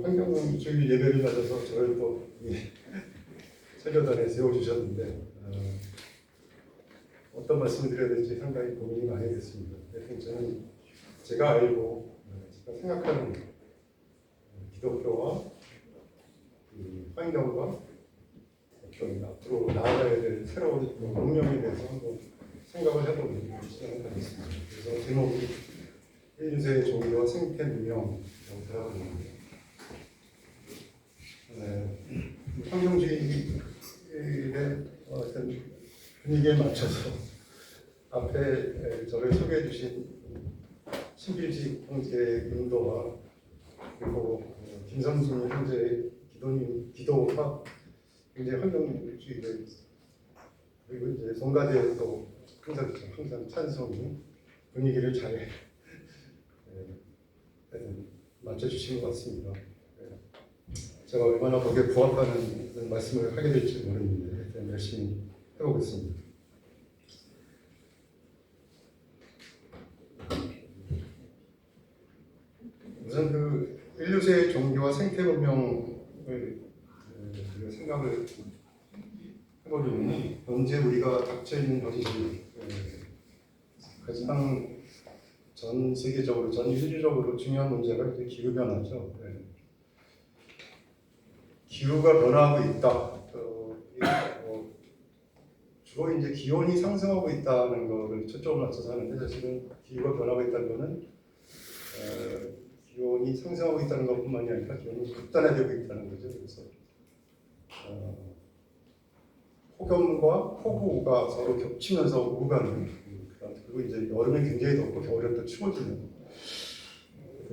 환경주의 예배를 가져서 저를 또 설교단에 세워주셨는데 어떤 말씀을 드려야 될지 상당히 고민이 많이 됐습니다. 하여튼 저는 제가 알고 제가 생각하는 기독교와 환경과 앞으로 나아가야 될 새로운 운명에 대해서 한번 생각을 해보는 시간을 가졌습니다. 그래서 제목이 인류의 종교와 생태 문명이라고 들어가는데 환경주의의 어떤 분위기에 맞춰서 앞에 저를 소개해 주신 신필지 형제의 인도와 그리고 김성진 형제의 기도가 굉장히 환경주의를 그리고 이제 성가대에 또 항상 찬송이 분위기를 잘 맞춰주신 것 같습니다. 제가 얼마나 거기에 부합하는 말씀을 하게 될지 모르는데 열심히 해보겠습니다. 우선 인류의 종교와 생태文明을 생각을 해보려면 현재 우리가 닥쳐 있는 현실 가장 전 세계적으로, 전 인류적으로 중요한 문제가 이제 기후 변화죠. 기후가 변화하고 있다. 주로 이제 기온이 상승하고 있다는 것을 초점을 맞춰서 하는데 사실은 기후가 변하고 있다는 것은 기온이 상승하고 있다는 것뿐만이 아니라 기온이 극단화되고 있다는 거죠. 그래서 폭염과 폭우가 서로 겹치면서 오고 가는 그리고 이제 여름에 굉장히 덥고 겨울에 또 추워지는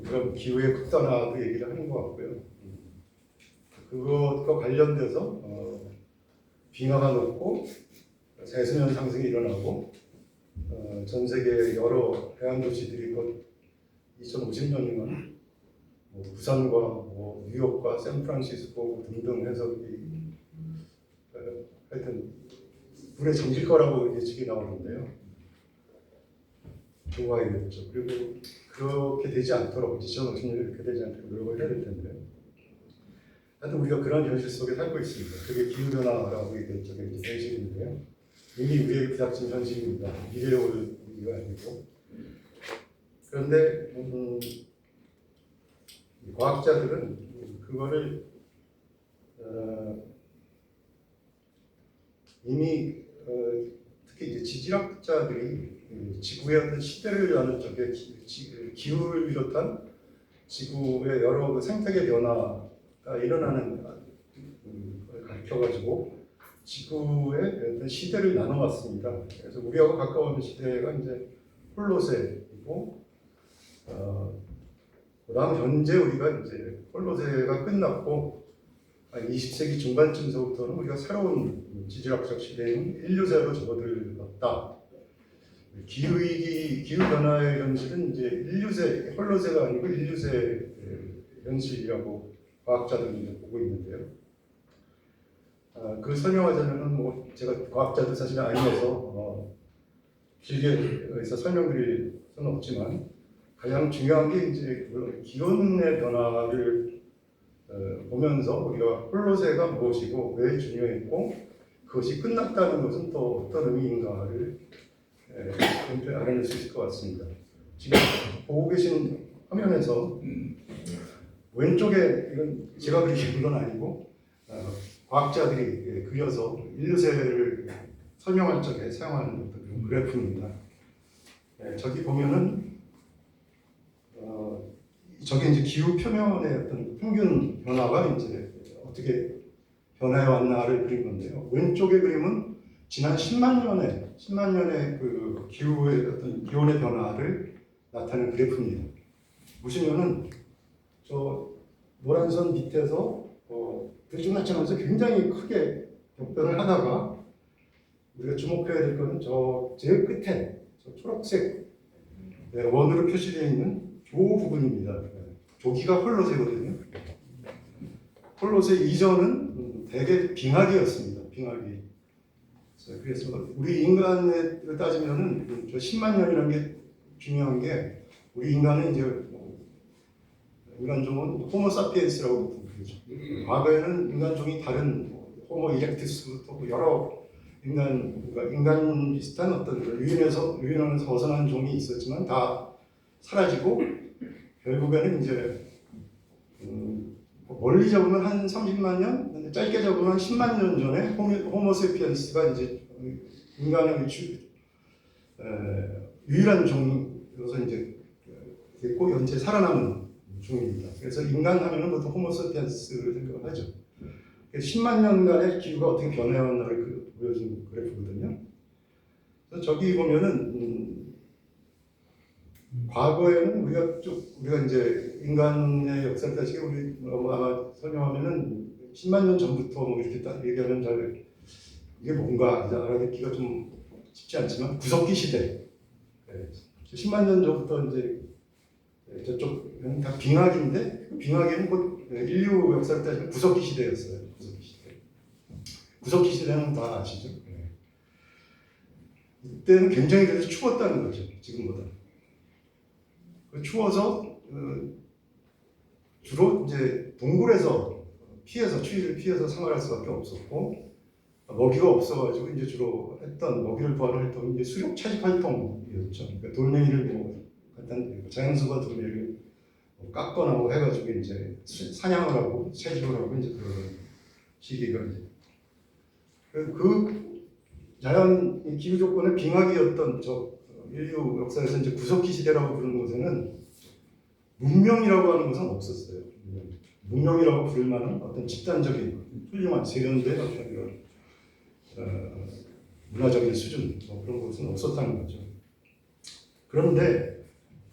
그런 기후의 극단화도 얘기를 하는 것 같고요. 그것과 관련돼서 빙하가 녹고 대수면 상승이 일어나고 전 세계 여러 해안 도시들이 곧 2050년이면 부산과 뉴욕과 샌프란시스코 등등 해서 하여튼 불에 잠길 거라고 예측이 나오는데요. 좋아야겠죠. 그리고 그렇게 되지 않도록 2050년에 이렇게 되지 않도록 노력을 해야 될 텐데요. 하여튼 우리가 그런 현실 속에 살고 있습니다. 그게 기후변화라고 얘기했죠. 이제 현실인데요. 이미 우리의 부닥친 현실입니다. 미래에 올 일이 아니고. 그런데 과학자들은 그거를 이미 특히 이제 지질학자들이 지구의 어떤 시대를 여는 쪽에 기후를 비롯한 지구의 여러 생태계 변화가 일어나는 걸 가르쳐가지고 지구의 어떤 시대를 나눠왔습니다. 그래서 우리하고 가까운 시대가 이제 홀로세이고, 그다음 현재 우리가 이제 홀로세가 끝났고 20세기 중반쯤서부터는 우리가 새로운 지질학적 시대인 인류세로 접어들었다. 기후위기, 기후변화의 현실은 이제 인류세, 홀로세가 아니고 인류세 현실이라고 과학자들은 보고 있는데요. 그 설명하자면은 제가 과학자도 사실 아니어서 길게 여기서 설명드릴 수는 없지만 가장 중요한 게 이제 기온의 변화를 보면서 우리가 홀로세가 무엇이고 왜 중요했고 그것이 끝났다는 것은 또 어떤 의미인가를 알아낼 수 있을 것 같습니다. 지금 보고 계신 화면에서 왼쪽에 이건 제가 그리신 건 아니고 과학자들이 그려서 인류세를 설명할 적에 사용하는 어떤 그래프입니다. 저기 보면은 저게 이제 기후 표면의 어떤 평균 변화가 이제 어떻게 변화해 왔나를 그린 건데요. 왼쪽의 그림은 지난 10만 년의 그 기후의 어떤 기온의 변화를 나타내는 그래프입니다. 보시면은 저 노란 선 밑에서 들쭉날쭉하면서 굉장히 크게 격변을 하다가 우리가 주목해야 될 것은 저 제일 끝에 저 초록색 원으로 표시되어 있는 조 부분입니다. 조기가 홀로세거든요. 홀로세 이전은 대개 빙하기였습니다. 빙하기. 그래서 우리 인간을 따지면은 저 10만 년이라는 게 중요한 게 우리 인간은 이제 인간종은 호모사피엔스라고 부르죠. 과거에는 인간종이 다른 호모 이렉투스부터 여러 인간 비슷한 어떤 유인에서 벗어난 종이 있었지만 다 사라지고 결국에는 이제 멀리 잡으면 한 30만 년, 짧게 잡으면 한 10만 년 전에 호모세피엔스가 이제 인간의 유일한 종으로서 이제 됐고 현재 살아남은 종입니다. 그래서 인간 하면은 보통 호모세피엔스를 생각을 하죠. 10만 년간의 기후가 어떻게 변해왔나를 보여준 그래프거든요. 그래서 저기 보면은 과거에는 우리가 이제 인간의 역사를 따지게 우리 아마 설명하면은 10만 년 전부터 뭐 이렇게 딱 얘기하면 잘 이게 뭔가 알아듣기가 좀 쉽지 않지만 구석기 시대 10만 년 전부터 이제 저쪽은 다 빙하기인데 빙하기는 곧 인류 역사를 따지면 구석기 시대였어요. 구석기 시대는 다 아시죠? 이때는 굉장히 그래서 추웠다는 거죠. 지금보다. 추워서 주로 이제 동굴에서 추위를 피해서 생활할 수밖에 없었고 먹이가 없어가지고 이제 주로 했던 먹이를 구하는 활동이 이제 수렵 채집 활동이었죠. 그러니까 돌멩이를 뭐 간단 자연수가 돌멩이를 뭐 깎거나 뭐 해가지고 이제 사냥을 하고 채집을 하고 이제 그런 시기가 이제 그 자연 기후 조건의 빙하기였던 인류 역사에서 이제 구석기 시대라고 부르는 곳에는 문명이라고 하는 것은 없었어요. 문명이라고 부를 만한 어떤 집단적인 훌륭한 세련된 어떤 이런 문화적인 수준 그런 것은 없었다는 거죠. 그런데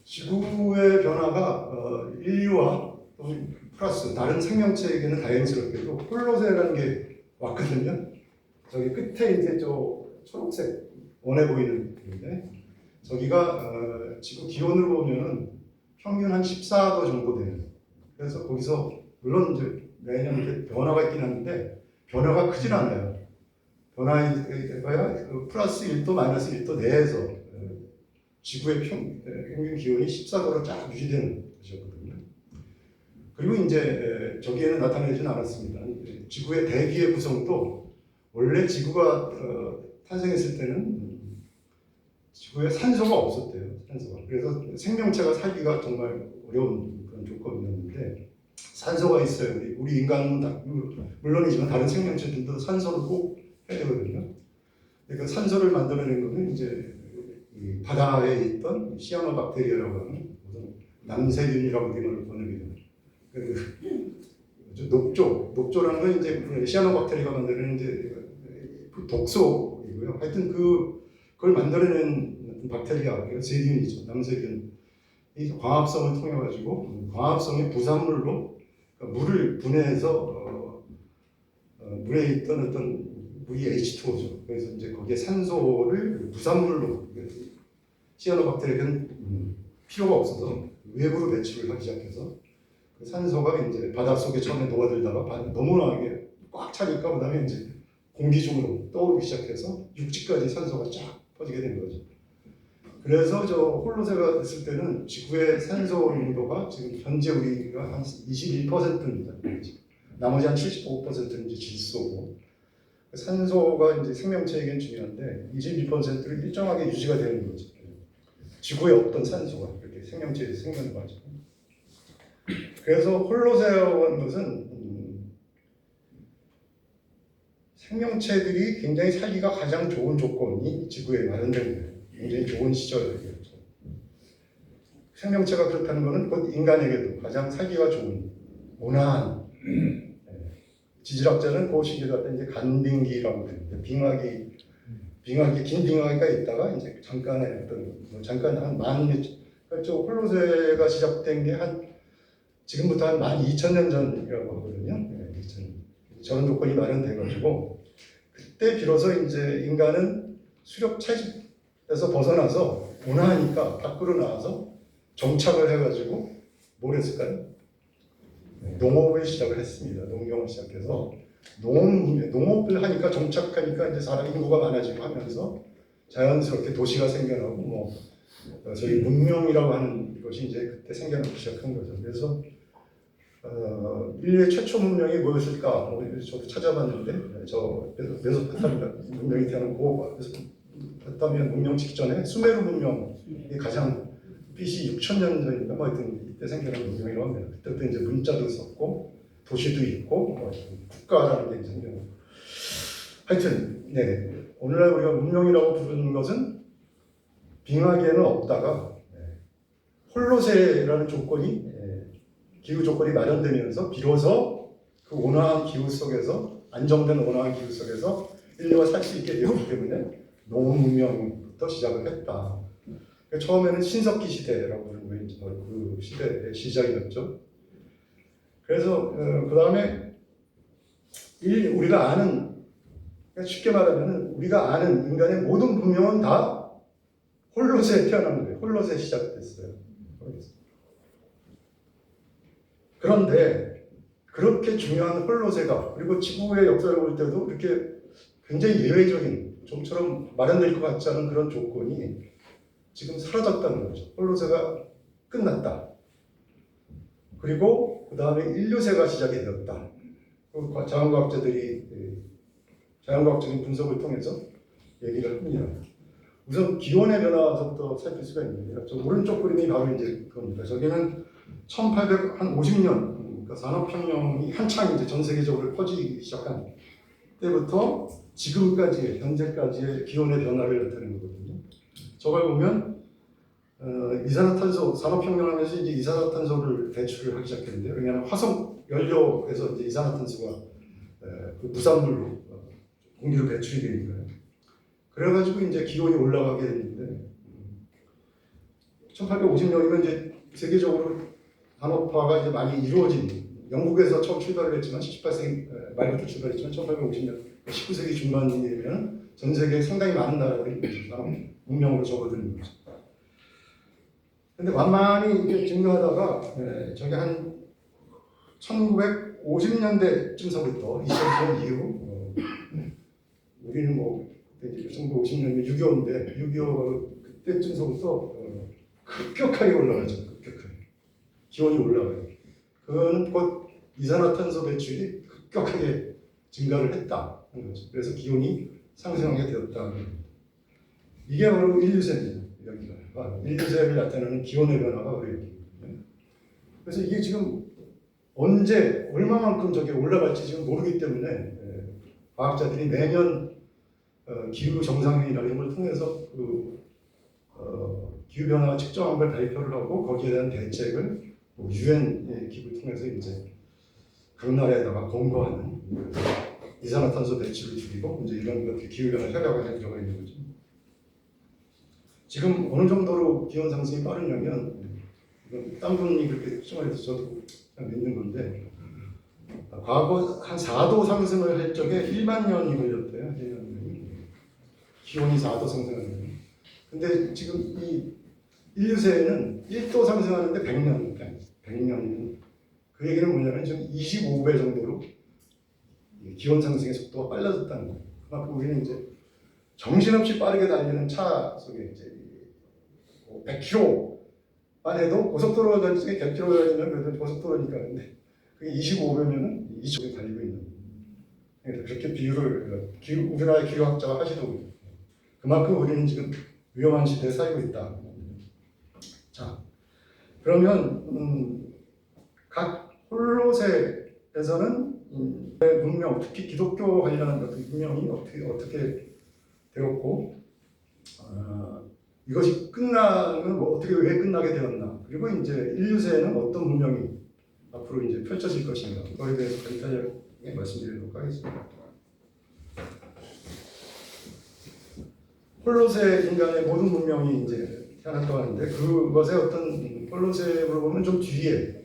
지구의 변화가 인류와 플러스 다른 생명체에게는 다행스럽게도 홀로세라는 게 왔거든요. 저기 끝에 이제 저 초록색 원해 보이는 건데 저기가 지구 기온으로 보면은 평균 한 14도 정도 되는. 그래서 거기서 물론 이제 매년 이렇게 변화가 있긴 한데 변화가 크진 않아요. 변화가 플러스 1도 마이너스 1도 내에서 지구의 평균 기온이 14도로 쫙 유지되는 것이었거든요. 그리고 이제 저기에는 나타나진 않았습니다. 지구의 대기의 구성도 원래 지구가 탄생했을 때는 지구에 산소가 없었대요. 그래서 생명체가 살기가 정말 어려운 그런 조건이었는데 산소가 있어요. 우리 인간은 물론이지만 다른 생명체들도 산소를 꼭 해야 되거든요. 그러니까 산소를 만들어낸 것은 이제 이 바다에 있던 시아노박테리아라고 하는 남세균이라고 이름을 번역해요. 녹조라는 건 이제 시아노박테리아가 만드는 이제 독소이고요. 하여튼 그걸 만들어낸 박테리아, 세균이죠. 남세균. 이 광합성을 통해 가지고 광합성의 부산물로 그러니까 물을 분해해서 물에 있던 어떤 물이 H2O죠. 그래서 이제 거기에 산소를 부산물로 시아노박테리아는 필요가 없어서 외부로 배출을 하기 시작해서 그 산소가 이제 바닷속에 처음에 녹아들다가 너무나 이게 꽉 차니까 그다음에 이제 공기 중으로 떠오르기 시작해서 육지까지 산소가 쫙 퍼지게 된 거죠. 그래서 저 홀로세가 됐을 때는 지구의 산소 농도가 지금 현재 우리가 한 21%입니다. 나머지 한 75%는 이제 질소고 산소가 이제 생명체에겐 중요한데 21%를 일정하게 유지가 되는 거죠. 지구에 없던 산소가 이렇게 생명체에서 생겨난 거죠. 그래서 홀로세라는 것은 생명체들이 굉장히 살기가 가장 좋은 조건이 지구에 마련된 거예요. 굉장히 좋은 시절이었죠. 생명체가 그렇다는 것은 곧 인간에게도 가장 살기가 좋은 온화한 지질학자는 그 시기를 갖다 이제 간빙기라고 부르는데 긴 빙하기가 있다가 이제 잠깐 한 홀로세가 시작된 게 지금부터 한 12,000년 전이라고 하거든요. 저런 조건이 마련돼가지고 그때 비로소 이제 인간은 수렵 채집에서 벗어나서 온화하니까 밖으로 나와서 정착을 해가지고 뭘 했을까요? 농업을 시작을 했습니다. 농경을 시작해서 농업을 하니까 정착하니까 이제 사람 인구가 많아지고 하면서 자연스럽게 도시가 생겨나고 저희 문명이라고 하는 것이 이제 그때 생겨나기 시작한 거죠. 그래서 인류의 최초 문명이 뭐였을까? 저도 찾아봤는데 저 메소포타미아 문명이 태어난 메소포타미아 문명 직전에 수메르 문명이 가장 BC 6,000년 전인가 뭐 하여튼 이때 생겨난 문명이라고 합니다. 그때부터 이제 문자도 썼고 도시도 있고 뭐 국가라는 게 생겨요. 하여튼 네, 오늘날 우리가 문명이라고 부르는 것은 빙하기에는 없다가 홀로세라는 조건이 기후 조건이 마련되면서 비로소 그 온화한 기후 속에서 안정된 온화한 기후 속에서 인류가 살 수 있게 되었기 때문에 농업 문명부터 시작을 했다. 처음에는 신석기 시대라고 부르는 그 시대의 시작이었죠. 그래서 그 다음에 우리가 아는 쉽게 말하면 우리가 아는 인간의 모든 문명은 다 홀로세에 태어난 거예요. 홀로세에 시작됐어요. 그런데 그렇게 중요한 홀로세가 그리고 지구의 역사를 볼 때도 이렇게 굉장히 예외적인 좀처럼 마련될 것 같지 않은 그런 조건이 지금 사라졌다는 거죠. 홀로세가 끝났다. 그리고 그 다음에 인류세가 시작이 되었다. 자연과학자들이 자연과학적인 분석을 통해서 얘기를 합니다. 우선 기온의 변화서부터 살필 수가 있는데요. 저 오른쪽 그림이 바로 이제 그겁니다. 저기는 1850년, 그러니까 산업혁명이 한창 이제 전 세계적으로 퍼지기 시작한 때부터 지금까지 현재까지의 기온의 변화를 나타내는 거거든요. 저걸 보면 이산화탄소 산업혁명하면서 이제 이산화탄소를 배출을 하기 시작했는데, 왜냐하면 화석 연료에서 이제 이산화탄소가 그 무산물로 공기로 배출이 되니까요. 그래가지고 이제 기온이 올라가게 됐는데 1850년이면 이제 세계적으로 산업화가 이제 많이 이루어진, 영국에서 처음 출발을 했지만 18세기 말부터 출발했지만 1850년 19세기 중반이 되면 전 세계에 상당히 많은 나라들이 산업 문명으로 접어드는 거죠. 근데 완만히 이게 증가하다가 저게 한 1950년대쯤서부터 2000년 이후 우리는 뭐 1950년이면 6.25인데 6.25 그때쯤서부터 급격하게 올라가죠. 급격하게 기온이 올라가요. 그거는 곧 이산화탄소 배출이 급격하게 증가를 했다. 그래서 기온이 상승하게 되었다. 이게 바로 인류세입니다. 인류세를 나타내는 기온의 변화가 바로 이렇게. 그래서 이게 지금 언제 얼마만큼 저게 올라갈지 지금 모르기 때문에 과학자들이 매년 기후 정상회의라는 걸 통해서 기후 변화가 측정한 걸 발표를 하고 거기에 대한 대책을 유엔 기구를 통해서 이제 각 나라에다가 권고하는 이산화탄소 배출을 줄이고 이제 이런 것들 기후 변화 협약안에 들어가 있는 거죠. 지금 어느 정도로 기온 상승이 빠르냐면 딴 분이 그렇게 추정해서 저도 믿는 건데 과거 한 4도 상승을 할 적에 1만 년이 걸렸대요. 1만 년이. 기온이 4도 상승하는. 근데 지금 이 인류세에는 1도 상승하는데 100년이면 그 얘기는 뭐냐면 지금 25배 정도로 기온 상승의 속도가 빨라졌다는 거예요. 그만큼 우리는 이제 정신없이 빠르게 달리는 차 속에 이제 100km만 해도 고속도로 달리기 100km 달리면 그래도 고속도로니까 근데 그게 25배면은 20km 달리고 있는. 그래서 그렇게 비유를 우리나라의 기후학자가 하시더군요. 그만큼 우리는 지금 위험한 시대에 살고 있다. 자, 그러면 각 홀로세에서는 문명, 특히 기독교 관련한 문명이 어떻게 되었고 이것이 끝나면 어떻게 왜 끝나게 되었나? 그리고 이제 인류세에는 어떤 문명이 앞으로 이제 펼쳐질 것인가? 그거에 대해서 간단하게 말씀드리도록 하겠습니다. 홀로세 인간의 모든 문명이 이제 태어났다고 하는데 그것의 어떤 홀로세로 보면 좀 뒤에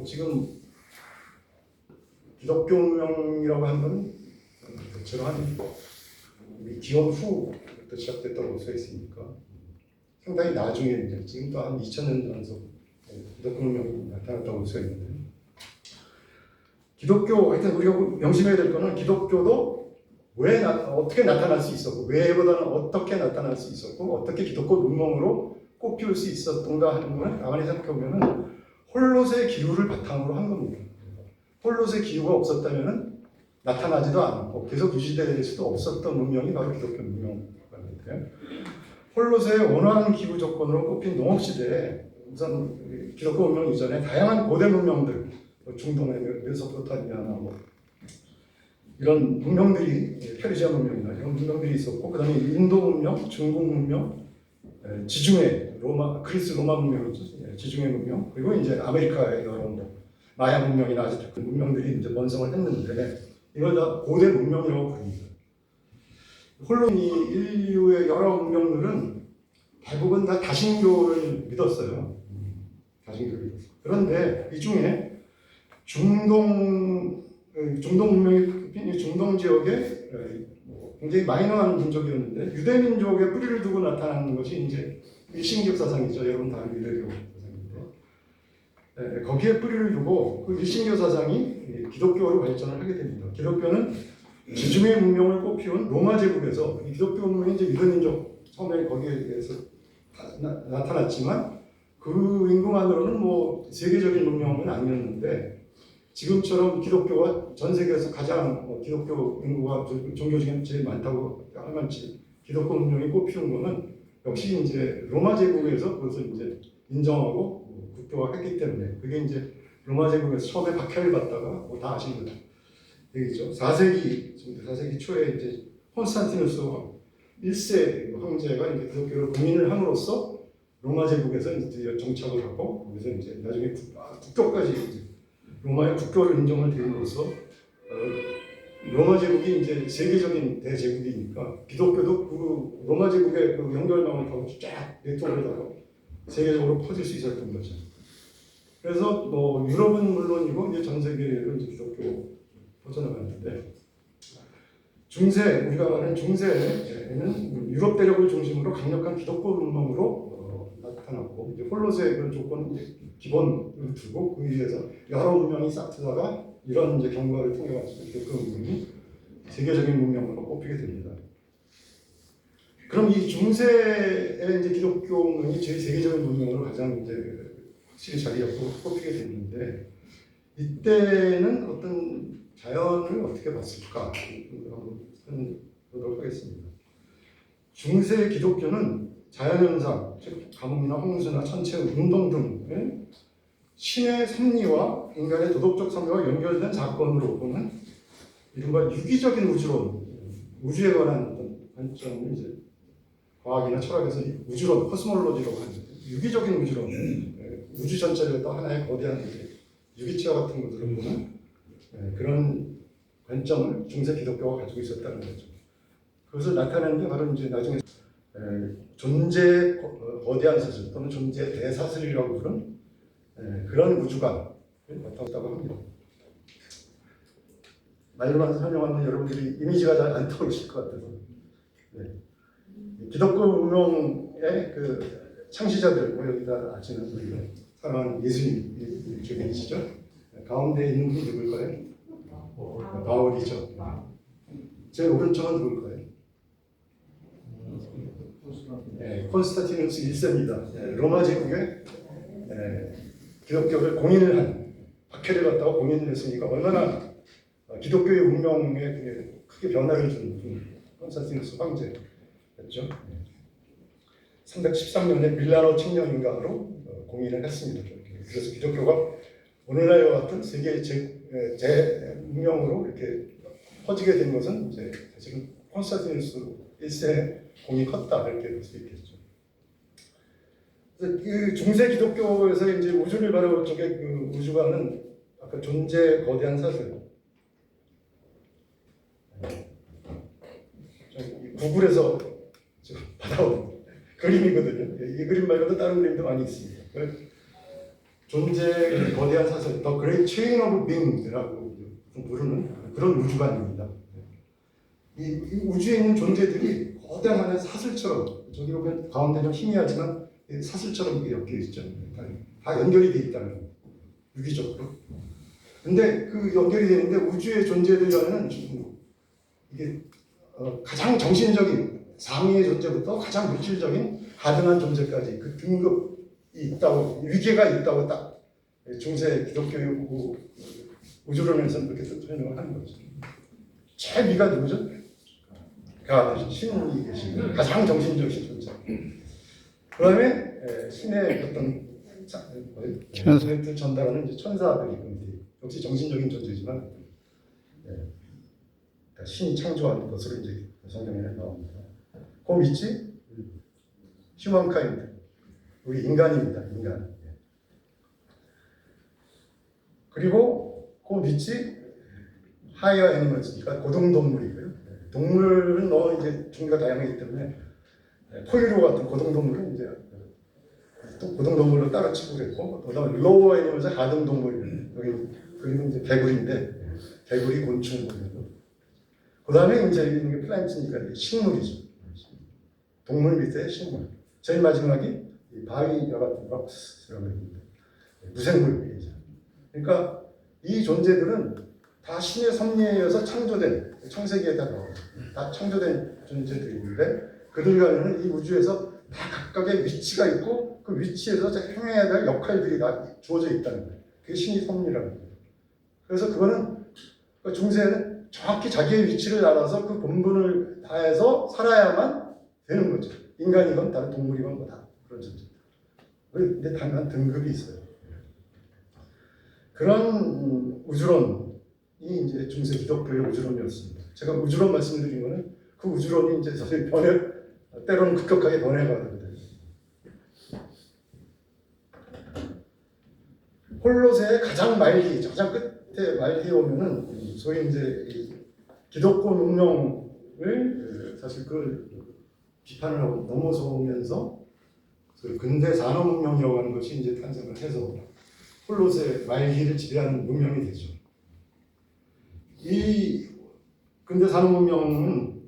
지금 기독교 문명이라고 하면 대체로 한 우리 기원 후부터 시작됐다고 볼 수 있으니까 상당히 나중에 이제 지금도 한 2000년 전서 기독교 문명이 나타났다고 볼 수 있는데 기독교 하여튼 우리가 명심해야 될 거는 기독교도 어떻게 나타날 수 있었고 왜보다는 어떻게 나타날 수 있었고 어떻게 기독교 문명으로 꽃피울 수 있었던가 하는 걸 가만히 생각해보면 홀롯의 기후를 바탕으로 한 겁니다. 홀롯의 기후가 없었다면 나타나지도 않고 계속 유지될 수도 없었던 문명이 바로 기독교 문명인데요. 홀롯의 원활한 기후 조건으로 꼽힌 농업시대에 우선 기독교 문명 이전에 다양한 고대 문명들, 중동의 메소포타미아나 뭐 이런 문명들이, 페르시아 문명이나 이런 문명들이 있었고, 그 다음에 인도 문명, 중국 문명, 지중해, 그리스 로마 문명이죠. 지중해 문명, 그리고 이제 아메리카의 여러 뭐 마야 문명이나 아즈테크 문명들이 이제 번성을 했는데, 이걸 다 고대 문명이라고 부릅니다. 홀로 이 인류의 여러 문명들은 대부분 다 다신교를 믿었어요. 다신교를 믿었어요. 그런데 이 중에 중동 문명이 중동 지역에 굉장히 마이너한 민족이었는데 유대 민족의 뿌리를 두고 나타나는 것이 이제 일신교 사상이죠. 여러분 다 아는 유대교 사상인데, 거기에 뿌리를 두고 그 일신교 사상이 기독교로 발전을 하게 됩니다. 기독교는 지중해 문명을 꽃피운 로마 제국에서 기독교 문명이 이제 유대 민족 처음에 거기에서 나타났지만 그 인구만으로는 뭐 세계적인 문명은 아니었는데, 지금처럼 기독교가 전 세계에서 가장 기독교 인구가 종교 중에 제일 많다고 할 만치 기독교 문명이 꽃피운 거는 역시 이제 로마 제국에서 그것을 이제 인정하고 국교화했기 때문에, 그게 이제 로마 제국에서 처음에 박해를 받다가 뭐 다 아시는 거죠. 얘기죠. 4세기 초에 이제 콘스탄티누스 1세 황제가 이제 기독교를 공인을 함으로써 로마 제국에서 이제 정착을 하고, 그래서 이제 나중에 국교까지 이제 로마의 국교를 인정을 드림으로써 로마 제국이 이제 세계적인 대제국이니까 기독교도 그 로마 제국의 그 연결망을 타고 쫙 네트워크에다가 세계적으로 퍼질 수 있었던 거죠. 그래서 뭐 유럽은 물론이고 이제 전 세계로 이제 기독교 퍼져나갔는데, 중세, 우리가 말하는 중세에는 유럽 대륙을 중심으로 강력한 기독교 문명으로 나타났고, 이제 홀롯의 그런 조건은 기본을 두고 그 위에서 여러 문명이 싹트다가 이런 이제 경과를 통해 가지고 기독교 문명이 세계적인 문명으로 꼽히게 됩니다. 그럼 이 중세의 이제 기독교 문명이 제일 세계적인 문명으로 가장 이제 확실히 자리 잡고 꼽히게 됐는데, 이때는 어떤 자연을 어떻게 봤을까 한번 보도록 하겠습니다. 중세 기독교는 자연현상, 즉 가뭄이나 홍수나 천체 운동 등을 신의 섭리와 인간의 도덕적 섭리와 연결된 사건으로 보는 이른바 유기적인 우주론, 우주에 관한 어떤 관점을 이제 과학이나 철학에서 우주론, 코스몰로지라고 하는 유기적인 우주론, 우주 전체를 또 하나의 거대한 유기체와 같은 것들을 보는 그런 관점을 중세 기독교가 가지고 있었다는 거죠. 그것을 나타내는 게 바로 이제 나중에 존재 거대한 사슬 또는 존재 대사슬이라고 부르는 그런 우주관을 나타났다고 합니다. 말로만 설명하면 여러분들이 이미지가 잘 안 떠오르실 것 같아서, 기독교 문명의 그 창시자들, 뭐 여기다 아시는 우리가 사랑하는 예수님 이쪽에 계시죠? 가운데 있는 분이 누굴까요? 바울이죠. 제 오른쪽은 누굴까요? 콘스탄티누스 1세입니다. 로마 제국의 기독교를 공인을 한, 박해를 받다가 공인을 했으니까 얼마나 기독교의 운명에 크게 변화를 준 콘스탄티누스 황제였죠. 313년에 밀라노 청년인가로 공인을 했습니다. 그래서 기독교가 오늘날과 같은 세계 제문명으로 이렇게 퍼지게 된 것은 이제 사실은 콘스탄티누스 1세 공이 컸다 이렇게 볼 수 있겠죠. 그래서 그 중세 기독교에서 이제 우주를 바라볼 적에 그 우주관은 아까 존재 거대한 사슬, 구글에서 받아온 그림이거든요. 이 그림 말고도 다른 그림도 많이 있습니다. 존재 거대한 사슬, The Great Chain of Being이라고 부르는 그런 우주관입니다. 이 우주에 있는 존재들이 거대한 하나의 사슬처럼, 저기 보면 가운데 좀 희미하지만 사슬처럼 엮여 있죠. 다 연결이 돼 있다는, 유기적으로. 근데 그 연결이 되는데 우주의 존재들 안에는 이게 가장 정신적인 상위의 존재부터 가장 물질적인 가능한 존재까지 그 등급이 있다고, 위계가 있다고 딱 중세 기독교 우주론에서는 그렇게 설명을 하는 거죠. 제일 위가 누구죠? 신이 계신 가장 정신적인 존재. 그 다음에 신의 어떤 멘트 전달하는 이제 천사들이 역시 정신적인 존재지만 신이 창조한 것으로 이제 성경에 나옵니다. 그 밑이 휴먼카인드, 우리 인간입니다. 인간. 그리고 그 밑이 하이어 애니멀스, 그러니까 고등동물이고요. 동물은 이제 종류가 다양하기 때문에 포유류 같은 고등동물은 이제 또 고등동물로 따로 치고 그랬고, 그다음에 로어 애니멀스 가등동물, 여기 그리고 이제 개구리인데 개구리, 곤충, 그다음에 이제 이게 플란트니까 식물이죠. 동물 밑에 식물. 제일 마지막이 바위와 같은 럭스라고 합니다. 무생물이죠. 그러니까 이 존재들은 다 신의 섭리에 의해서 창조된, 창세기에 다 창조된 존재들인데 그들과는 이 우주에서 다 각각의 위치가 있고 그 위치에서 행해야 될 역할들이 다 주어져 있다는 거예요. 그게 신의 섭리라는 거예요. 그래서 그거는 중세는 정확히 자기의 위치를 알아서 그 본분을 다해서 살아야만 되는 거죠. 인간이건 다른 동물이건 뭐 다 그런 존재. 근데 당연한 등급이 있어요. 그런 우주론이 이제 중세 기독교의 우주론이었습니다. 제가 우주론 말씀드린 거는 그 우주론이 이제 사실 때로는 급격하게 변해가거든요. 홀로세의 가장 말기, 가장 끝에 말기에 오면은 소위 이제 기독교 문명을 사실 그 비판을 하고 넘어서면서 근대 산업 문명이라고 하는 것이 이제 탄생을 해서 홀로세 말기를 지배하는 문명이 되죠. 이 근대 산업 문명은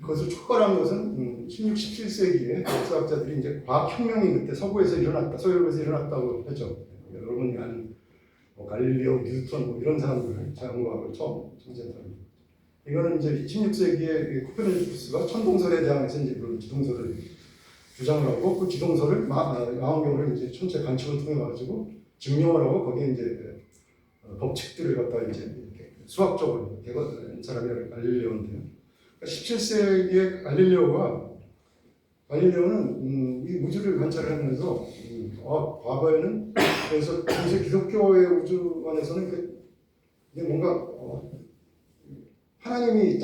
그것을 촉발한 것은 16, 17세기에 역사학자들이 이제 과학혁명이 그때 서구에서 일어났다고 하죠. 여러분이 아는 갈릴리오, 뉴턴 이런 사람들을 자연과학을 처음 창제한 사람. 이거는 이제 16세기에 코페르니쿠스가 천동설에 대항해서 이제 그런 기동설을 주장을 하고 그 기동설을 망원경으로 이제 천체 관측을 통해 가지고 증명을 하고 거기에 이제 법칙들을 갖다 이제 수학적으로 개발한 사람이 갈릴레오인데요. 17세기의 갈릴레오는 이 우주를 관찰하면서 과거에는 그래서 중세 기독교의 우주 안에서는 이게 뭔가 하나님이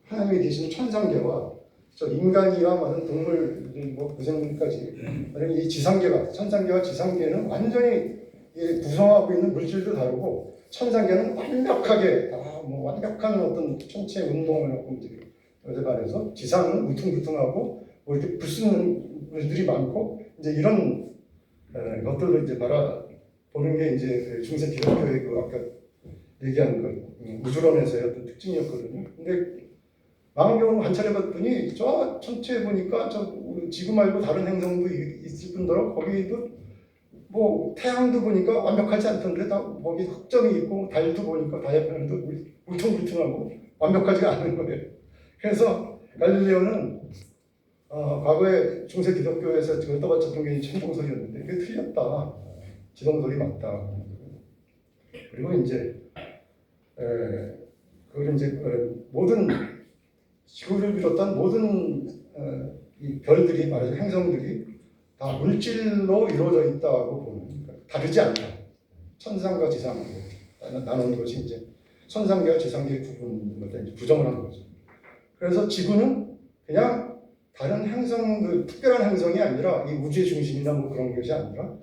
하나님이 계시는 천상계와 저 인간이와 많은 동물, 무생물까지 이 지상계가 천상계와 지상계는 완전히 구성하고 있는 물질도 다르고 천상계는 완벽하게 완벽한 어떤 천체의 운동을 하고 움직이는 것에 반해서 지상은 울퉁불퉁하고 이렇게 불순 물들이 많고 이제 이런 것들을 이제 바라보는 게 이제 중세 기독교의 그 아까 얘기한 그 우주론에서의 어떤 특징이었거든요. 근데 망원경으로 관찰해봤더니 저 천체에 보니까 저 지구 말고 다른 행성도 있을 뿐더러 거기도 뭐 태양도 보니까 완벽하지 않던데 다 거기 흑점이 있고 달도 보니까 다이아몬드 울퉁불퉁하고 완벽하지가 않은 거예요. 그래서 갈릴레오는 과거에 중세 기독교에서 지금 떠받쳤던 게 천동설이었는데 그게 틀렸다. 지동설이 맞다. 그리고 이제 그걸 이제 모든 지구를 비롯한 모든 이 별들이 말해서 행성들이 다 물질로 이루어져 있다고 보는 거니까 다르지 않다. 천상과 지상으로 나누는 것이 이제 천상계와 지상계의 구분을 이제 부정을 하는 거죠. 그래서 지구는 그냥 다른 행성, 특별한 행성이 아니라 이 우주의 중심이나 뭐 그런 것이 아니라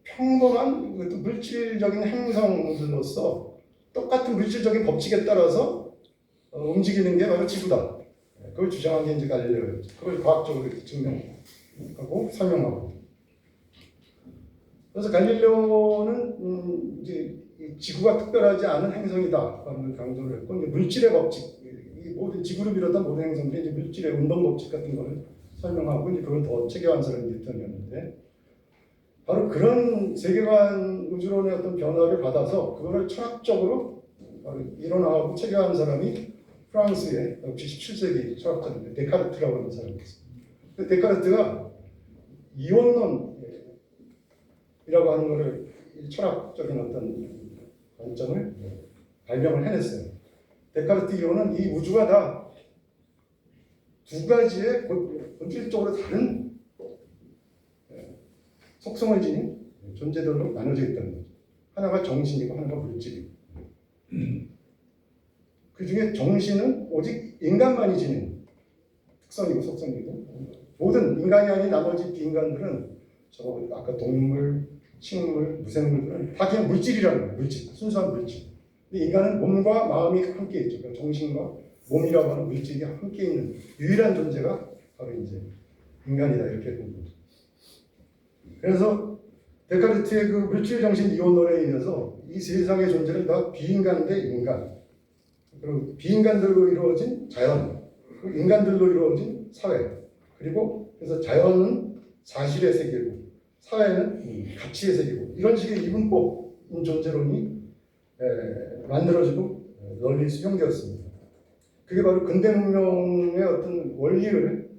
평범한 물질적인 행성들로서 똑같은 물질적인 법칙에 따라서 움직이는 게 바로 지구다. 그걸 주장한 게 이제 갈릴레오였죠. 그걸 과학적으로 증명하고 설명하고. 그래서 갈릴레오는 이제 지구가 특별하지 않은 행성이다라는 강조를 했고, 물질의 법칙, 이 모든 지구를 비롯한 모든 행성들이 이제 물질의 운동 법칙 같은 거를 설명하고 이제 그걸 더 체계화한 사람이 뉴턴이었는데, 바로 그런 세계관 우주론의 어떤 변화를 받아서 그거를 철학적으로 이론화하고 체계화한 사람이 프랑스의 역시 17세기 철학자인데 데카르트라고 하는 사람이 있습니다. 그 데카르트가 이원론이라고 하는 것을 철학적인 어떤 관점을 발명을 해냈어요. 데카르트 이론은 이 우주가 다 두 가지의 본질적으로 다른 속성을 지닌 존재들로 나눠져 있다는 거죠. 하나가 정신이고 하나가 물질이고. 그 중에 정신은 오직 인간만이 지닌 특성이고 속성이고, 모든 인간이 아닌 나머지 비인간들은 아까 동물, 식물, 무생물들은 다 그냥 물질이라는 거예요. 물질, 순수한 물질. 근데 인간은 몸과 마음이 함께 있죠. 그러니까 정신과 몸이라고 하는 물질이 함께 있는 유일한 존재가 바로 이제 인간이다, 이렇게 본 거죠. 그래서 데카르트의 그 물질 정신 이원론에 의해서 이 세상의 존재는 다 비인간 대 인간, 그리고 비인간들로 이루어진 자연, 그리고 인간들로 이루어진 사회, 그리고 그래서 자연은 사실의 세계고 사회는 가치의 세계고, 이런 식의 이분법인 존재론이 만들어지고 널리 수용되었습니다. 그게 바로 근대 문명의 어떤 원리를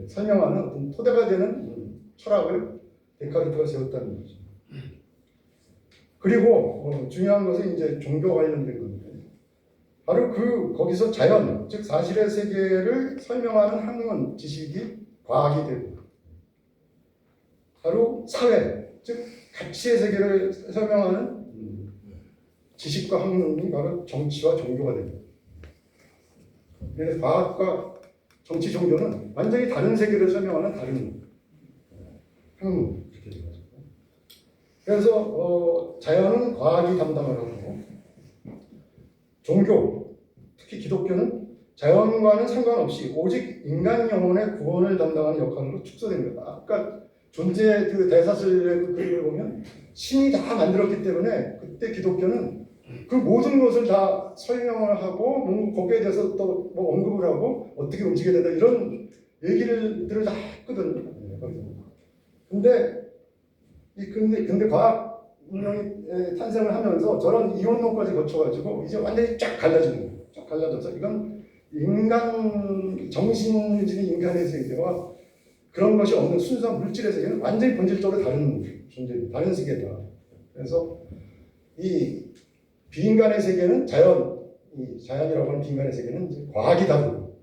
설명하는 어떤 토대가 되는 철학을 데카르트가 세웠다는 거죠. 그리고 중요한 것은 이제 종교 관련된 건데, 바로 거기서 자연, 즉 사실의 세계를 설명하는 학문, 지식이 과학이 되고, 바로 사회, 즉 가치의 세계를 설명하는 지식과 학문이 바로 정치와 종교가 됩니다. 그래서 과학과 정치, 종교는 완전히 다른 세계를 설명하는 다른 학문, 이렇게 되죠. 그래서 자연은 과학이 담당을 하고, 종교, 특히 기독교는 자연과는 상관없이 오직 인간 영혼의 구원을 담당하는 역할로 축소됩니다. 아까 존재 그 대사슬의 그 그림을 보면 신이 다 만들었기 때문에 그때 기독교는 그 모든 것을 다 설명을 하고 거기에 대해서 또 뭐 언급을 하고 어떻게 움직여야 된다, 이런 얘기들을 다 했거든요. 근데 과학 문명이 탄생을 하면서 저런 이원론까지 거쳐가지고 이제 완전히 쫙 갈라지는 거예요. 쫙 갈라져서 이건 인간 정신을 지닌 인간의 세계와 그런 것이 없는 순수한 물질의 세계는 완전히 본질적으로 다른 존재, 다른 세계다. 그래서 이 비인간의 세계는 자연이라고 하는 비인간의 세계는 이제 과학이 다르고,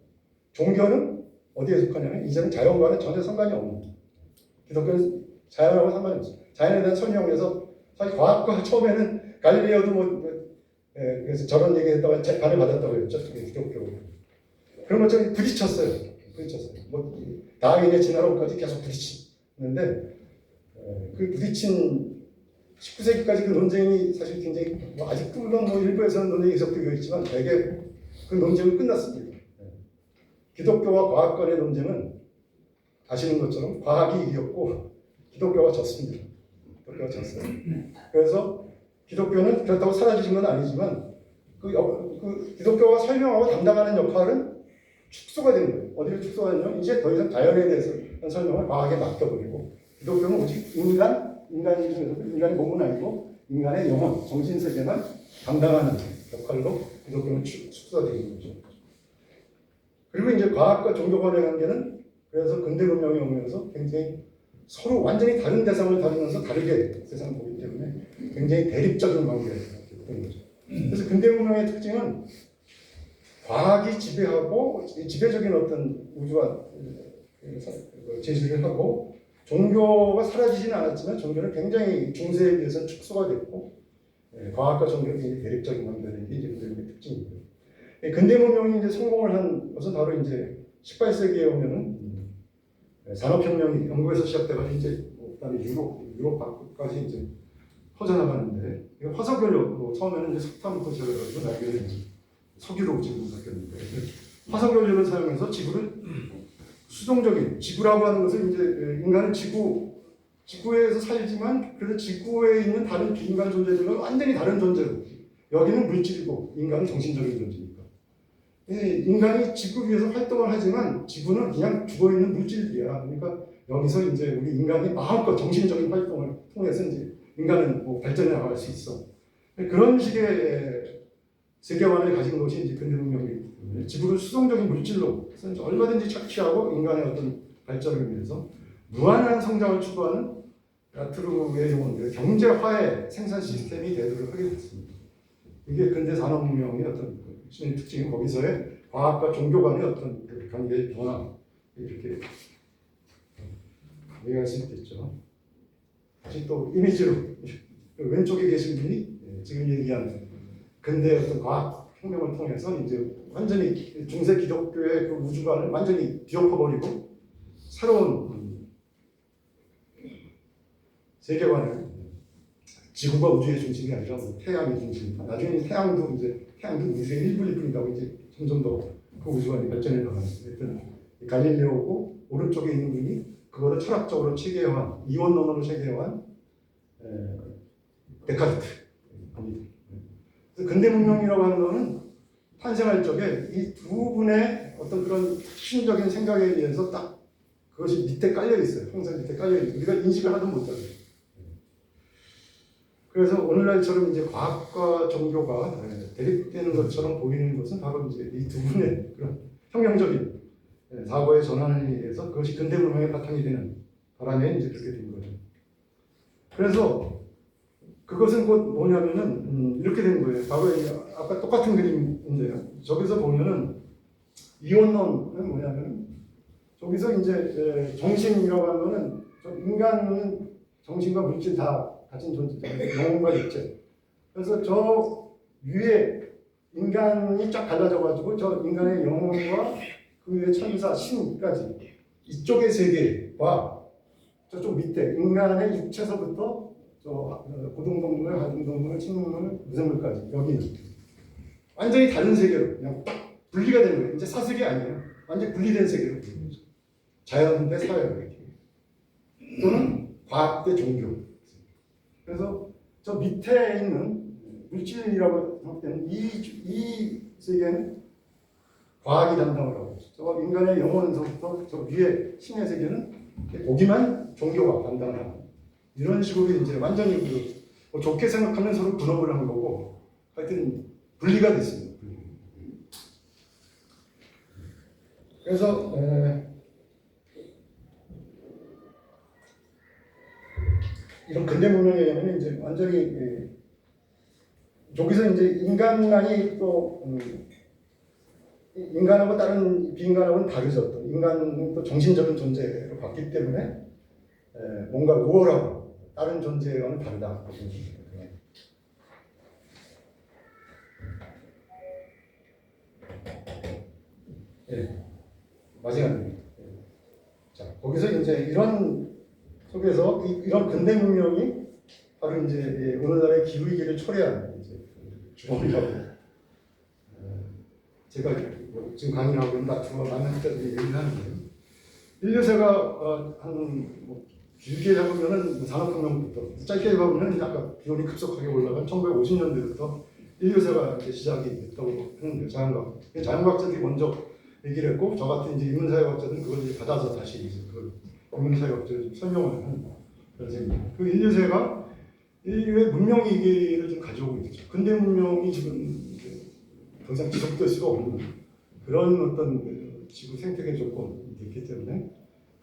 종교는 어디에 속하냐면 이제는 자연과는 전혀 상관이 없는, 기독교는 자연하고 상관이 없어요. 자연에 대한 설명에서 사실 과학과 처음에는 갈릴레오도 그래서 저런 얘기했다가 재판을 받았다고 했죠. 기독교. 그런 것처럼 부딪혔어요. 다윈의 진화론까지 계속 부딪히는데, 그 부딪힌 19세기까지 그 논쟁이 사실 굉장히 아직도 물론 일부에서는 논쟁이 계속되고 있지만 대개 그 논쟁은 끝났습니다. 기독교와 과학 간의 논쟁은 아시는 것처럼 과학이 이겼고 기독교가 졌습니다. 기독교가 졌어요. 그래서 기독교는 그렇다고 사라지신 건 아니지만 그 기독교가 설명하고 담당하는 역할은 축소가 되는 거예요. 어디를 축소가 되냐면 이제 더 이상 자연에 대해서 설명을 과학에 맡겨버리고, 기독교는 오직 인간이 중에서도 인간의 몸은 아니고 인간의 영혼, 정신세계만 담당하는 역할로 기독교는 축소되는 거죠. 그리고 이제 과학과 종교 간의 관계는 그래서 근대 문명이 오면서 굉장히 서로 완전히 다른 대상을 다루면서 다르게 세상을 보기 때문에 굉장히 대립적인 관계가 되는 거죠. 그래서 근대 문명의 특징은 과학이 지배하고 지배적인 어떤 우주와 제시를 하고, 종교가 사라지지는 않았지만 종교는 굉장히 중세에 비해서는 축소가 됐고, 과학과 종교가 굉장히 대립적인 관계가 게 이제 근대 특징입니다. 근대 문명이 이제 성공을 한 것은 바로 이제 18세기에 오면은 산업혁명이 영국에서 시작돼가지고 이제 그다음에 유럽 밖까지 이제 퍼져나가는데, 화석연료 처음에는 이제 석탄부터 시작해가지고 나중에는 석유로 지금 바뀌었는데, 화석연료를 사용해서 지구를 수동적인 지구라고 하는 것을 이제 인간은 지구에서 살지만 그래서 지구에 있는 다른 비인간 존재들은 완전히 다른 존재로, 여기는 물질이고 인간은 정신적인 존재니까 인간이 지구 위에서 활동을 하지만 지구는 그냥 죽어있는 물질이야. 그러니까 여기서 이제 우리 인간이 마음껏 정신적인 활동을 통해서 이제 인간은 발전해 나갈 수 있어. 그런 식의 세계관을 가진 것이 이제 근대 문명이기 때문에 지구를 수동적인 물질로 얼마든지 착취하고 인간의 어떤 발전을 위해서 무한한 성장을 추구하는 라트루의 용어인데 경제화의 생산 시스템이 되도록 하게 됐습니다. 이게 근대 산업 문명의 어떤 핵심의 특징이 거기서의 과학과 종교 간의 어떤 관계의 변화 이렇게 이해할 수 있겠죠. 다시 또 이미지로 왼쪽에 계신 분이 지금 얘기한 근대 어떤 과학 혁명을 통해서 이제 완전히 중세 기독교의 그 우주관을 완전히 뒤엎어버리고 새로운 세계관을 지구가 우주의 중심이 아니라 태양의 중심. 나중에 태양도 우주의 일부일 뿐이라고 이제 점점 더 그 우주관이 발전해 나가는. 하여튼 갈릴레오고 오른쪽에 있는 분이 그거를 철학적으로 체계화한 이원론으로 체계화한 데카르트. 근대 문명이라고 하는 것은 탄생할 적에 이 두 분의 어떤 그런 핵심적인 생각에 의해서 딱 그것이 밑에 깔려 있어요. 항상 밑에 깔려 있어요. 우리가 인식을 하든 못하든. 그래서 오늘날처럼 이제 과학과 종교가 대립되는 것처럼 보이는 것은 바로 이제 이 두 분의 그런 혁명적인 사고의 전환에 의해서 그것이 근대 문명의 바탕이 되는 바람에 이제 그렇게 된 거죠. 그래서 그것은 곧 뭐냐면은 이렇게 된 거예요. 바로 아까 똑같은 그림인데요. 저기서 보면은 이원론은 뭐냐면은 저기서 이제 정신이라고 하면은 인간은 정신과 물질 다 가진 존재죠. 영혼과 육체. 그래서 저 위에 인간이 쫙 갈라져가지고 저 인간의 영혼과 그 위에 천사, 신까지 이쪽의 세계와 저쪽 밑에 인간의 육체서부터 저 고등동물, 하등동물, 식물, 무생물까지 여기는 완전히 다른 세계로 그냥 딱 분리가 되는 거예요. 이제 사색이 아니에요. 완전히 분리된 세계로 자연 대 사회 또는 과학 대 종교. 그래서 저 밑에 있는 물질이라고 할 때는 이 세계는 과학이 담당을 하고 있죠. 저 인간의 영혼서부터 저 위에 신의 세계는 보기만 종교가 담당을 하는 이런 식으로 이제 완전히 뭐 좋게 생각하면 서로 분업을 한 거고 하여튼 분리가 됐습니다. 그래서 이런 근대 문명에 의하면 이제 완전히 여기서 이제 인간만이 또 인간하고 다른 비인간하고는 다르죠. 또 인간은 또 정신적인 존재로 봤기 때문에 뭔가 우월하고 다른 존재와는 다르다. 예, 마지막입니다. 자, 거기서 이제 이런 속에서 이런 근대 문명이 바로 이제 오늘날의 기후위기를 초래한 이제 주범이라고 제가 지금 강의를 하고 있는 나트루와 많은 학자들이 얘기를 하는데요. 인류세가 한 길게 잡으면은 산업혁명부터 짧게 잡으면 아까 기온이 급속하게 올라간 1950년대부터 인류세가 이제 시작이 됐다고 하는데요. 자연과학자들이 먼저 얘기를 했고 저 같은 이제 인문사회학자들은 그걸 이제 받아서 다시 이제 그걸 인문사회학자를 좀 설명을 하는 그런 셈입니다. 그 인류세가 인류의 문명 위기를 좀 가져오고 있죠. 근대 문명이 지금 더 이상 지속될 수가 없는 그런 어떤 지구 생태계 조건이 있기 때문에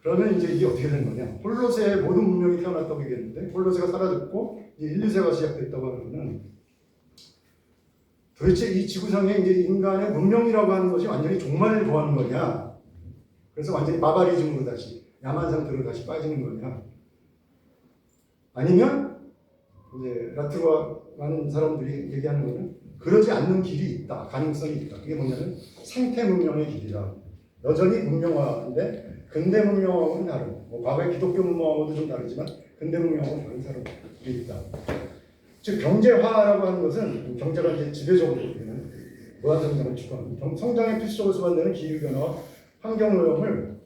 그러면 이제 이게 어떻게 되는 거냐? 홀로세의 모든 문명이 태어났다고 얘기했는데 홀로세가 사라졌고 이제 인류세가 시작됐다고 하면은 도대체 이 지구상에 이제 인간의 문명이라고 하는 것이 완전히 종말을 도하는 거냐? 그래서 완전히 바바리즘으로 다시 야만 상태로 다시 빠지는 거냐? 아니면 이제 라트루와 많은 사람들이 얘기하는 거는 그러지 않는 길이 있다, 가능성이 있다. 그게 뭐냐면 생태 문명의 길이다. 여전히 문명화인데 근대 문명하고는 다른, 과거의 기독교 문명하고도 좀 다르지만 근대 문명하고는 다른 사람이 있다. 즉 경제화라고 하는 것은 경제가 이제 지배적으로 무한 성장을 추구하는 성장에 필수적으로 수반되는 기후 변화와 환경 오염을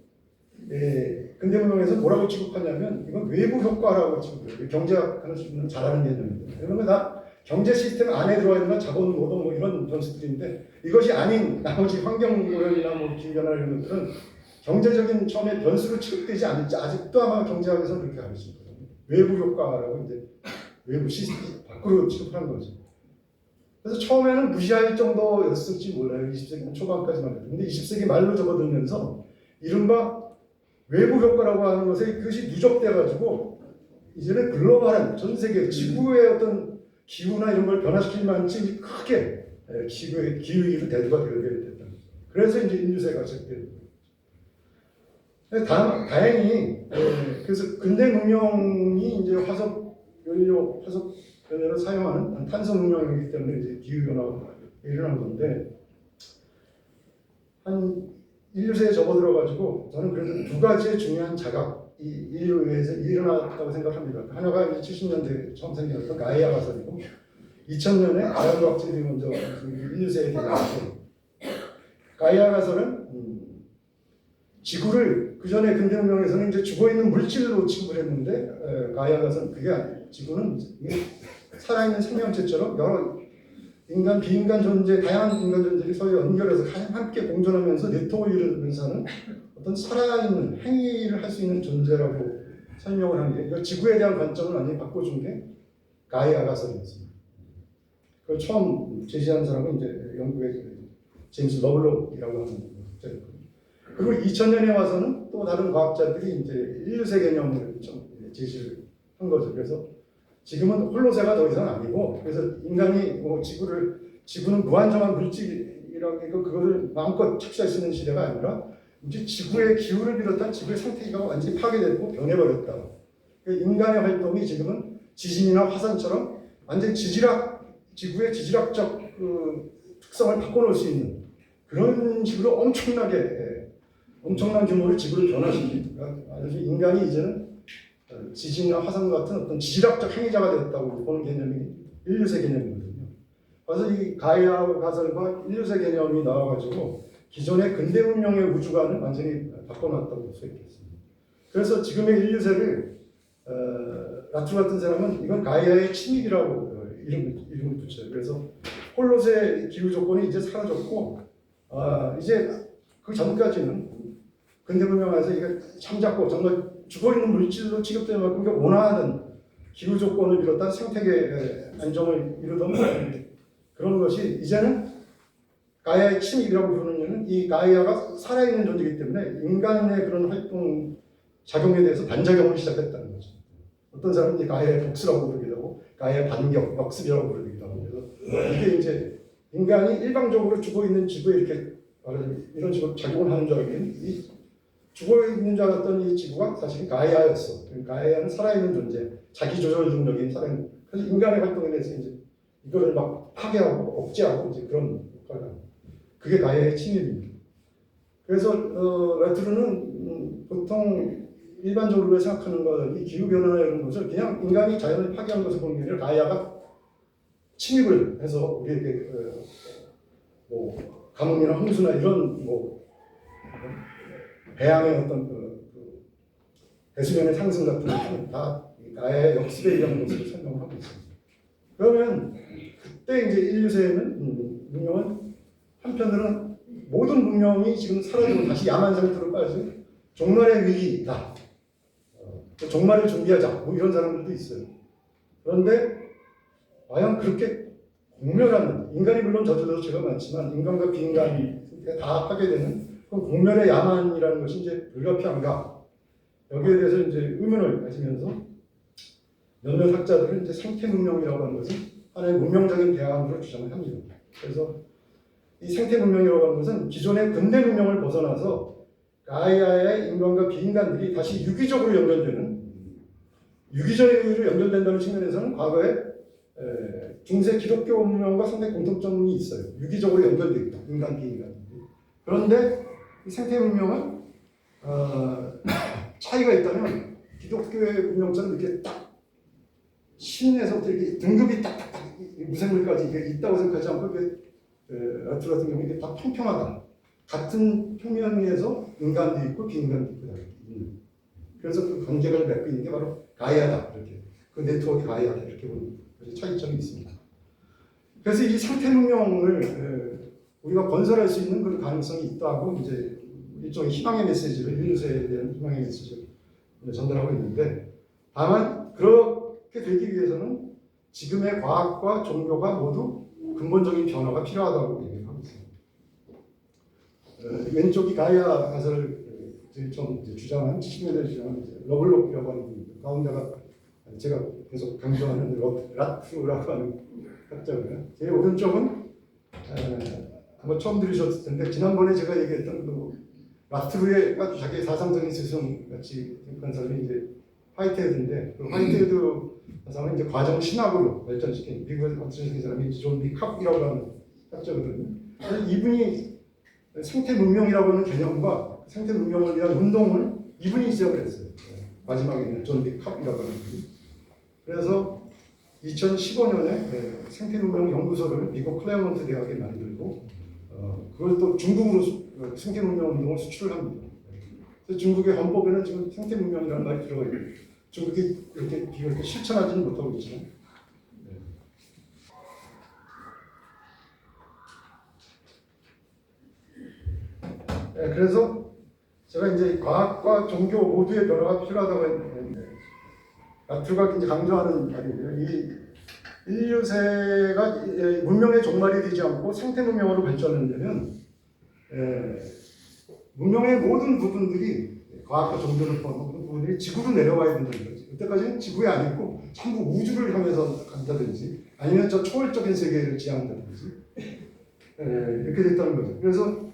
근대 문명에서 뭐라고 취급하냐면 이건 외부 효과라고 취급해요. 경제학하는 수준은 잘하는 개념입니다. 그러면 다 경제 시스템 안에 들어와 있는 건 자본, 노동 뭐 이런 변수들인데 이것이 아닌 나머지 환경 오염이나 뭐 기후 변화 이런 것들은 경제적인 처음에 변수로 취급되지 않을지 아직도 아마 경제학에서 그렇게 알고 있습니다. 외부 효과라고 이제 외부 시스템 밖으로 취급하는 거죠. 그래서 처음에는 무시할 정도였을지 몰라요. 20세기 초반까지만 해도. 근데 20세기 말로 접어들면서 이른바 외부 효과라고 하는 것에 그것이 누적돼가지고 이제는 글로벌한 전 세계 지구의 어떤 기후나 이런 걸 변화시킬 만치 크게 기후위기 대두가 되게 됐다. 그래서 이제 인류세가 시작된 거예요. 다행히 그래서 근대 문명이 이제 화석 연료를 사용하는 탄소 문명이기 때문에 이제 기후 변화가 일어난 건데 한 인류세에 접어들어가지고 저는 그래도 두 가지의 중요한 자각이 인류에서 일어났다고 생각합니다. 하나가 이제 70년대 처음 생겼던 가이아 가설이고 2000년에 자연과학자들이 먼저 인류세에 대응했고 가이아 가설은 지구를 그 전에 근대 문명에서는 이제 죽어있는 물질로 취급을 했는데 가이아 가설은 그게 아니에요. 지구는 살아있는 생명체처럼 여러 인간, 비인간 존재, 다양한 인간 존재들이 서로 연결해서 함께 공존하면서 네트워크를 이루면서 하는 어떤 살아있는 행위를 할 수 있는 존재라고 설명을 한 게, 그러니까 지구에 대한 관점을 완전히 바꿔준 게 가이아 가설이었습니다. 그걸 처음 제시한 사람은 이제 영국의 제임스 러블록이라고 하는 학자였거든요. 그리고 2000년에 와서는 또 다른 과학자들이 이제 인류세 개념을 좀 제시를 한 거죠. 그래서 지금은 홀로세가 더 이상 아니고, 그래서 인간이 지구는 무한정한 물질이라고 해서 그거를 마음껏 착취할 수 있는 시대가 아니라 이제 지구의 기후를 비롯한 지구의 생태계가 완전히 파괴됐고 변해버렸다. 그러니까 인간의 활동이 지금은 지진이나 화산처럼 완전히 지구의 지질학적 특성을 바꿔놓을 수 있는 그런 식으로 엄청난 규모로 지구를 변화시킨, 그러니까 인간이 이제는 지진이나 화산 같은 어떤 지질학적 행위자가 되었다고 보는 개념이 인류세 개념이거든요. 그래서 이 가이아 가설과 인류세 개념이 나와가지고 기존의 근대 문명의 우주관을 완전히 바꿔놨다고 볼 수 있겠습니다. 그래서 지금의 인류세를 라투 같은 사람은 이건 가이아의 침입이라고 이름을 붙여요. 그래서 홀로세 기후 조건이 이제 사라졌고 이제 그 전까지는 근대 문명에서 이게 잠자코 정말 죽어있는 물질로 취급되는 만큼 원하는 기후 조건을 비롯한 생태계 안정을 이루던 그런 것이 이제는 가이아의 침입이라고 부르는 이유는 이 가이아가 살아있는 존재이기 때문에 인간의 그런 활동 작용에 대해서 반작용을 시작했다는 거죠. 어떤 사람은 이제 가이아의 복수라고 부르기도 하고 가이아의 반격, 역습이라고 부르기도 하고 그래서 이게 이제 인간이 일방적으로 죽어있는 지구에 이렇게 이런 식으로 작용을 하는 줄 알기에는 죽어있는 줄 알았던 이 지구가 사실 가이아였어. 가이아는 살아있는 존재, 자기조절 능력인 살아있는. 그래서 인간의 활동에 대해서 이제 이거를 막 파괴하고 억제하고 이제 그런 역할을 합니다. 그게 가이아의 침입입니다. 그래서 라투르는 보통 일반적으로 생각하는 것, 이 기후 변화나 이런 것을 그냥 인간이 자연을 파괴한 것을 보는 게 아니라 가이아가 침입을 해서 우리에게 가뭄이나 홍수나 이런 배양의 어떤 대수면의 상승 같은 것들은 다 가이아의 역습에 의한 것으로 설명하고 있습니다. 그러면 그때 이제 인류세에는 문명은 한편으로는 모든 문명이 지금 사라지고 다시 야만 상태로 빠진 종말의 위기다. 종말을 준비하자. 이런 사람들도 있어요. 그런데 과연 그렇게 공멸하는 인간이 물론 저주도 죄가 많지만 인간과 비인간이 다 하게 되는 그 공멸의 야만이라는 것이 이제 불가피한가? 여기에 대해서 이제 의문을 가지면서 몇몇 학자들은 이제 생태 문명이라고 하는 것은 하나의 문명적인 대안으로 주장을 합니다. 그래서 이 생태 문명이라고 하는 것은 기존의 근대 문명을 벗어나서 가이아의 인간과 비인간들이 다시 유기적으로 연결되는 유기적으로 연결된다는 측면에서는 과거에 중세 기독교 문명과 상당히 공통점이 있어요. 유기적으로 연결되어 있다. 인간, 비인간. 그런데 이 생태 문명은 차이가 있다면 기독교의 문명처럼 이렇게 딱 신에서부터 이렇게 등급이 딱딱딱 무생물까지 이게 있다고 생각하지 않고 라투 같은 경우는 이게 다 평평하다. 같은 평면 위에서 인간도 있고 비인간도 있고 그래서 그 관계를 맺고 있는 게 바로 가이아다. 이렇게 그 네트워크 가이아다. 이렇게 보는 차이점이 있습니다. 그래서 이 생태 문명을 우리가 건설할 수 있는 그런 가능성이 있다고 이제 일종의 희망의 메시지를 인류세에 대한 희망의 메시지를 전달하고 있는데 다만 그렇게 되기 위해서는 지금의 과학과 종교가 모두 근본적인 변화가 필요하다고 얘기를 하고 있습니다. 왼쪽이 가이아 가설을 좀 주장한 70년대 주장한 러블록이라고 하는 분입니다. 가운데가 제가 계속 강조하는 라트라고 하는 학자고요. 제 오른쪽은 아마 처음 들으셨을 텐데 지난번에 제가 얘기했던 그 라트루가 자기 사상적인 스승 같이 생각한 사람이 이제 화이트헤드인데 그 화이트헤드 사상은 이제 과정 신학으로 발전시킨 미국에서 발전시킨 사람이 존 비 캅이라고 하는 학자거든요. 이분이 생태 문명이라고 하는 개념과 생태 문명을 위한 운동을 이분이 시작을 했어요. 마지막에 있는 존 비 캅이라고 하는 분이. 그래서 2015년에 생태 문명 연구소를 미국 클레어몬트 대학에 만들고 그걸 또 중국으로 생태 문명 운동을 수출을 합니다. 그래서 중국의 헌법에는 지금 생태 문명이라는 말이 들어가 있고 중국이 이렇게 실천하지는 못하고 있지만 그래서 제가 이제 과학과 종교 모두의 변화가 필요하다고 했는데 라트루가 이제 강조하는 말인데요. 이 인류세가 문명의 종말이 되지 않고 생태 문명으로 발전하려면 문명의 모든 부분들이 과학과 종교를 포함한 모든 부분들이 지구로 내려와야 된다는 거죠. 그때까지는 지구에 아니고 전부 우주를 향해서 간다든지 아니면 저 초월적인 세계를 지향한다든지 이렇게 됐다는 거죠. 그래서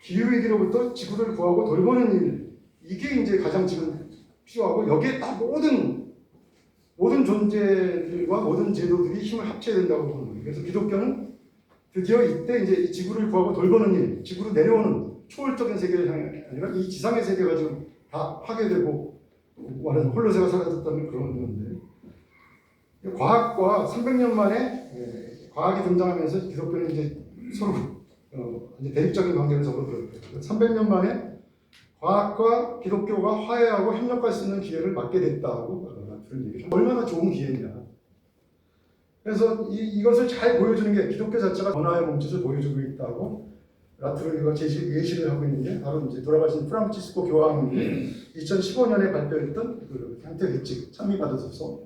기후위기로부터 지구를 구하고 돌보는 일, 이게 이제 가장 지금 필요하고 여기에 딱 모든 존재들과 모든 제도들이 힘을 합쳐야 된다고 보는 거예요. 그래서 기독교는 드디어 이때 이제 지구를 구하고 돌보는 일, 지구로 내려오는 초월적인 세계를 향해 아니라 이 지상의 세계가 지금 다 파괴되고 말하자면 홀로세가 사라졌다는 그런 건데 과학과 300년 만에 과학이 등장하면서 기독교는 이제 서로 이제 대립적인 관계를 서로 그렇고 300년 만에 과학과 기독교가 화해하고 협력할 수 있는 기회를 맞게 됐다고 그런 얘기를 얼마나 좋은 기회냐. 그래서 이것을 잘 보여주는 게 기독교 자체가 변화의 몸짓을 보여주고 있다고 라트루가 예시를 하고 있는데 바로 이제 돌아가신 프란치스코 교황이 2015년에 발표했던 그 형태 규칙 참여받으셔서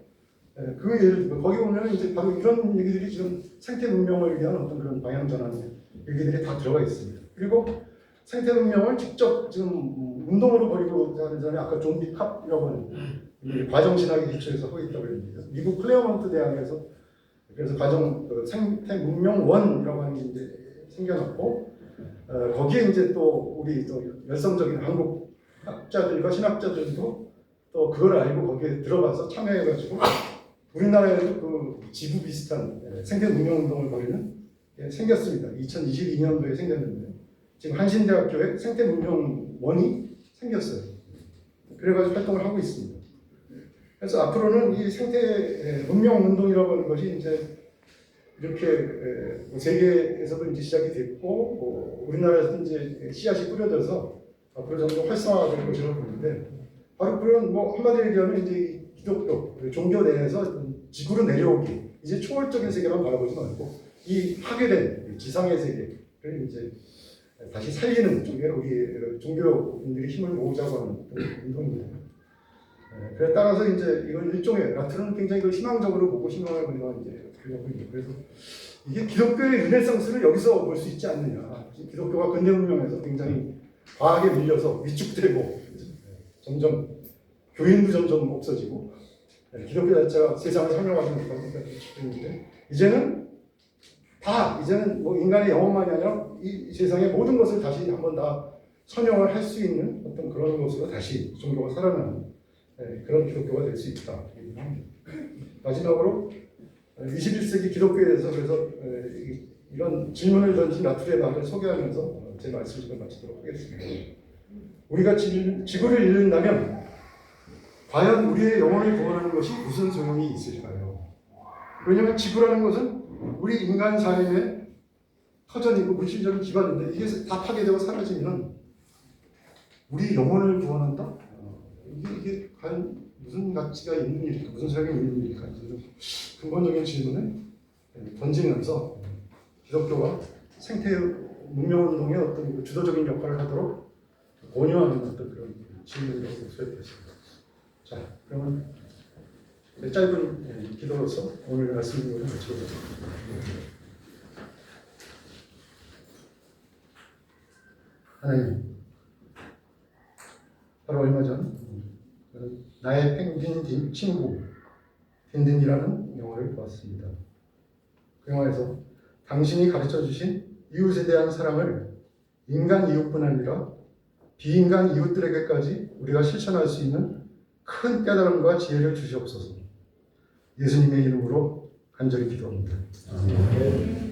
그 예를 들고 거기 보면 이제 바로 이런 얘기들이 지금 생태 문명을 위한 어떤 그런 방향 전환의 얘기들이 다 들어가 있습니다. 그리고 생태 문명을 직접 지금 운동으로 벌이고 하는 사람이 아까 존 비 캅이라고 하는 과정신학에 기초해서 하고 있다고 합니다. 미국 클레어몬트 대학에서 그래서 생태 문명 원이라고 하는 게 이제 생겨났고 거기에 이제 또 우리 또 열성적인 한국 학자들과 신학자들도 또 그걸 알고 거기에 들어가서 참여해가지고 우리나라에도 그 지구 비슷한 생태 문명 운동을 벌이는 게 생겼습니다. 2022년도에 생겼는데 지금 한신대학교에 생태 문명 원이 생겼어요. 그래가지고 활동을 하고 있습니다. 그래서 앞으로는 이 생태 문명 운동이라고 하는 것이 이제 이렇게 세계에서도 이제 시작이 됐고 우리나라에서도 이제 씨앗이 뿌려져서 앞으로 점점 활성화될 것이라고 보는데 바로 그런 한마디로 얘기하면 이제 기독교 종교 내에서 지구로 내려오기 이제 초월적인 세계만 바라보지 말고 이 파괴된 지상의 세계를 이제 다시 살리는 쪽에 우리 종교인들이 힘을 모으자고 하는 운동입니다. 그래 따라서 이제 이건 일종의 라트는 굉장히 희망적으로 보고 희망을 우리가 이제 그려고 있는 그래서 이게 기독교의 르네상스를 여기서 볼 수 있지 않느냐. 기독교가 근대 문명에서 굉장히 과학에 밀려서 위축되고 점점 교인도 점점 없어지고 기독교 자체가 세상을 설명하지 못하고 위축되는데 이제는 인간의 영혼만이 아니라 이 세상의 모든 것을 다시 한번 다 선용을 할 수 있는 어떤 그런 것으로 다시 종교가 살아나는 그런 기독교가 될 수 있다. 마지막으로 21세기 기독교에 대해서 그래서 이런 질문을 던진 라트루의 말을 소개하면서 제 말씀을 마치도록 하겠습니다. 우리가 지구를 잃는다면 과연 우리의 영혼을 구원하는 것이 무슨 소용이 있을까요? 왜냐하면 지구라는 것은 우리 인간 삶의 터전이고 물질적인 기반인데 이게 다 파괴되고 사라지면 우리 영혼을 구원한다? 이게 과연 무슨 가치가 있는 일일까? 무슨 소용이 있는 일일까? 근본적인 질문을 던지면서 기독교가 생태 문명운동의 어떤 주도적인 역할을 하도록 권유하는 어떤 그런 질문이라고 수행했습니다. 자, 그러면 짧은 기도로서 오늘 말씀을 마치겠습니다. 하나님, 바로 얼마 전 나의 펭귄 친구 딘딘이라는 영화를 보았습니다. 그 영화에서 당신이 가르쳐 주신 이웃에 대한 사랑을 인간 이웃뿐 아니라 비인간 이웃들에게까지 우리가 실천할 수 있는 큰 깨달음과 지혜를 주시옵소서. 예수님의 이름으로 간절히 기도합니다. 아멘.